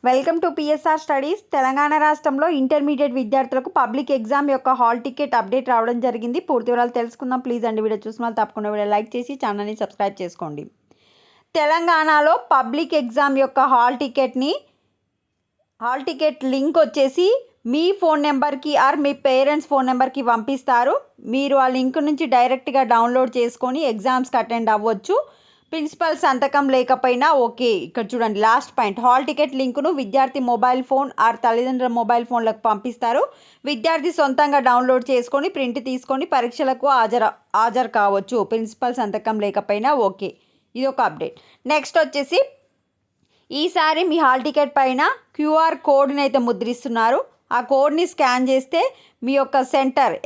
Welcome to PSR studies. Telangana రాష్ట్రంలో intermediate విద్యార్థులకు public exam యొక్క హాల్ టికెట్ అప్డేట్ రావడం జరిగింది. పూర్తి వివరాలు తెలుసుకుందాం. ప్లీజ్ అండి, వీడియో చూసిన వాళ్ళు తప్పకుండా వీడియో లైక్ చేసి ఛానల్ని సబ్స్క్రైబ్ చేసుకోండి. తెలంగాణలో పబ్లిక్ ఎగ్జామ్ యొక్క హాల్ టికెట్ లింక్ వచ్చేసి మీ ఫోన్ నెంబర్కి ఆర్ మీ పేరెంట్స్ ఫోన్ నెంబర్కి పంపిస్తారు. మీరు ఆ లింక్ నుంచి డైరెక్ట్గా డౌన్లోడ్ చేసుకొని ఎగ్జామ్స్కి అటెండ్ అవ్వచ్చు. ప్రిన్సిపల్ సంతకం లేకపోయినా ఓకే. ఇక్కడ చూడండి, లాస్ట్ పాయింట్, హాల్ టికెట్ లింకును విద్యార్థి మొబైల్ ఫోన్ ఆర్ తల్లిదండ్రుల మొబైల్ ఫోన్లకు పంపిస్తారు. విద్యార్థి సొంతంగా డౌన్లోడ్ చేసుకొని ప్రింట్ తీసుకొని పరీక్షలకు హాజరు కావచ్చు. ప్రిన్సిపల్ సంతకం లేకపోయినా ఓకే. ఇది ఒక అప్డేట్. నెక్స్ట్ వచ్చేసి, ఈసారి మీ హాల్ టికెట్ పైన క్యూఆర్ కోడ్ని అయితే ముద్రిస్తున్నారు. ఆ కోడ్ని స్కాన్ చేస్తే మీ యొక్క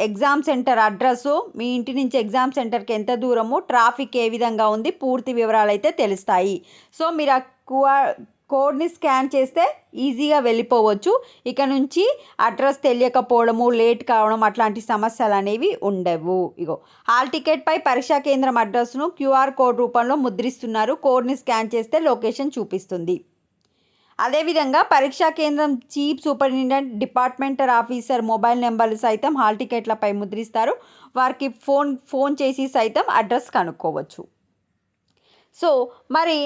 ఎగ్జామ్ సెంటర్ అడ్రస్సు, మీ ఇంటి నుంచి ఎగ్జామ్ సెంటర్కి ఎంత దూరము, ట్రాఫిక్ ఏ విధంగా ఉంది, పూర్తి వివరాలు అయితే తెలుస్తాయి. సో మీరు ఆ క్యూఆర్ కోడ్ని స్కాన్ చేస్తే ఈజీగా వెళ్ళిపోవచ్చు. ఇక నుంచి అడ్రస్ తెలియకపోవడము, లేట్ కావడం అట్లాంటి సమస్యలు అనేవి ఉండవు. ఇగో, హాల్ టికెట్పై పరీక్షా కేంద్రం అడ్రస్ను క్యూఆర్ కోడ్ రూపంలో ముద్రిస్తున్నారు. కోడ్ని స్కాన్ చేస్తే లొకేషన్ చూపిస్తుంది. అదేవిధంగా పరీక్షా కేంద్రం chief superintendent, departmental officer mobile నెంబర్లు సైతం హాల్ టికెట్లపై ముద్రిస్తారు. వారికి ఫోన్ చేసి సైతం అడ్రస్ కనుక్కోవచ్చు. సో మరి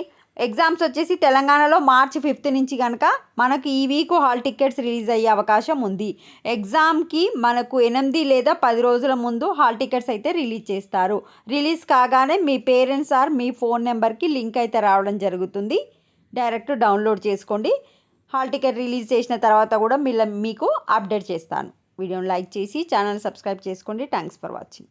ఎగ్జామ్స్ వచ్చేసి తెలంగాణలో March 5 నుంచి కనుక మనకు ఈ వీక్ హాల్ టికెట్స్ రిలీజ్ అయ్యే అవకాశం ఉంది. ఎగ్జామ్కి మనకు 8 లేదా 10 రోజుల ముందు హాల్ టికెట్స్ అయితే రిలీజ్ చేస్తారు. రిలీజ్ కాగానే మీ పేరెంట్స్ ఆర్ మీ ఫోన్ నెంబర్కి లింక్ అయితే రావడం జరుగుతుంది. డైరెక్ట్ డౌన్లోడ్ చేసుకోండి. హాల్ టికెట్ రిలీజ్ చేసిన తర్వాత కూడా మీకు అప్డేట్ చేస్తాను. వీడియోని లైక్ చేసి ఛానల్ సబ్స్క్రైబ్ చేసుకోండి. Thanks for watching.